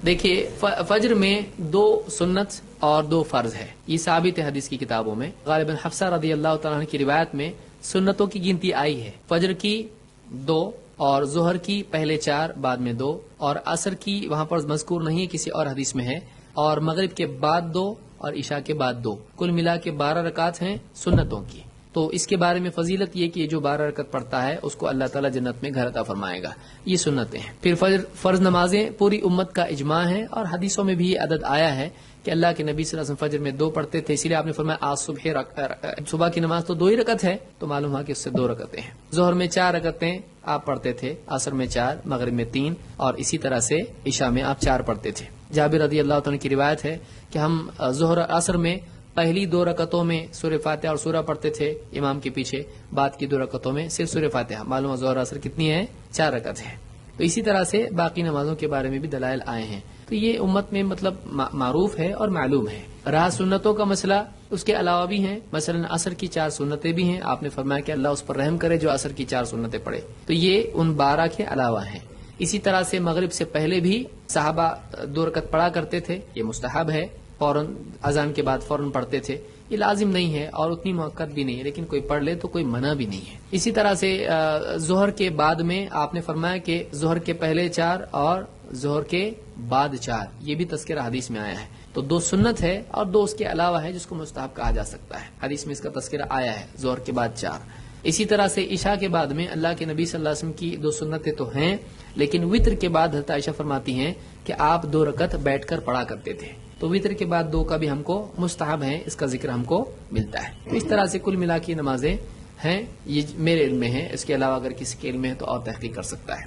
دیکھیے فجر میں 2 سنت اور 2 فرض ہے، یہ ثابت ہے حدیث کی کتابوں میں۔ غالباً حفصہ رضی اللہ تعالیٰ عنہ کی روایت میں سنتوں کی گنتی آئی ہے، فجر کی 2 اور ظہر کی پہلے 4 بعد میں 2 اور عصر کی وہاں پر مذکور نہیں ہے، کسی اور حدیث میں ہے، اور مغرب کے بعد 2 اور عشاء کے بعد 2، کل ملا کے 12 رکعت ہیں سنتوں کی۔ تو اس کے بارے میں فضیلت یہ کہ جو 12 رکعت پڑھتا ہے اس کو اللہ تعالیٰ جنت میں گھر عطا فرمائے گا، یہ سنتیں ہیں۔ پھر فرض نمازیں پوری امت کا اجماع ہے، اور حدیثوں میں بھی یہ عدد آیا ہے کہ اللہ کے نبی صلی اللہ علیہ وسلم فجر میں 2 پڑھتے تھے، اسی لیے آپ نے فرمایا آج صبح کی نماز تو 2 ہی رکعت ہے، تو معلوم ہوا کہ اس سے 2 رکعتیں ہیں۔ ظہر میں 4 رکعتیں آپ پڑھتے تھے، عصر میں 4، مغرب میں 3، اور اسی طرح سے عشاء میں آپ 4 پڑھتے تھے۔ جابر رضی اللہ تعالیٰ کی روایت ہے کہ ہم ظہر اور عصر میں پہلی 2 رکعتوں میں سورہ فاتحہ اور سورہ پڑھتے تھے امام کے پیچھے، بعد کی 2 رکعتوں میں صرف سورہ فاتحہ۔ معلوم ظہر عصر کتنی ہے؟ 4 رکعت ہے۔ تو اسی طرح سے باقی نمازوں کے بارے میں بھی دلائل آئے ہیں، تو یہ امت میں مطلب معروف ہے اور معلوم ہے۔ رہا سنتوں کا مسئلہ، اس کے علاوہ بھی ہیں، مثلا عصر کی 4 سنتیں بھی ہیں، آپ نے فرمایا کہ اللہ اس پر رحم کرے جو عصر کی 4 سنتیں پڑھے، تو یہ ان 12 کے علاوہ ہیں۔ اسی طرح سے مغرب سے پہلے بھی صحابہ 2 رکعت پڑھا کرتے تھے، یہ مستحب ہے، فوراً اذان کے بعد فوراً پڑھتے تھے، یہ لازم نہیں ہے اور اتنی موقت بھی نہیں ہے، لیکن کوئی پڑھ لے تو کوئی منع بھی نہیں ہے۔ اسی طرح سے ظہر کے بعد میں آپ نے فرمایا کہ ظہر کے پہلے 4 اور ظہر کے بعد 4، یہ بھی تذکرہ حدیث میں آیا ہے، تو 2 سنت ہے اور 2 اس کے علاوہ ہے جس کو مستحب کہا جا سکتا ہے، حدیث میں اس کا تذکرہ آیا ہے، ظہر کے بعد 4۔ اسی طرح سے عشاء کے بعد میں اللہ کے نبی صلی اللہ علیہ وسلم کی 2 سنتیں تو ہیں، لیکن وتر کے بعد حضرت عائشہ فرماتی ہیں کہ آپ 2 رکعت بیٹھ کر پڑھا کرتے تھے، تو وتر کے بعد 2 کا بھی ہم کو مستحب ہے، اس کا ذکر ہم کو ملتا ہے۔ تو اس طرح سے کل ملا کی نمازیں ہیں، یہ میرے علم میں ہے، اس کے علاوہ اگر کسی کے علم میں ہے تو اور تحقیق کر سکتا ہے۔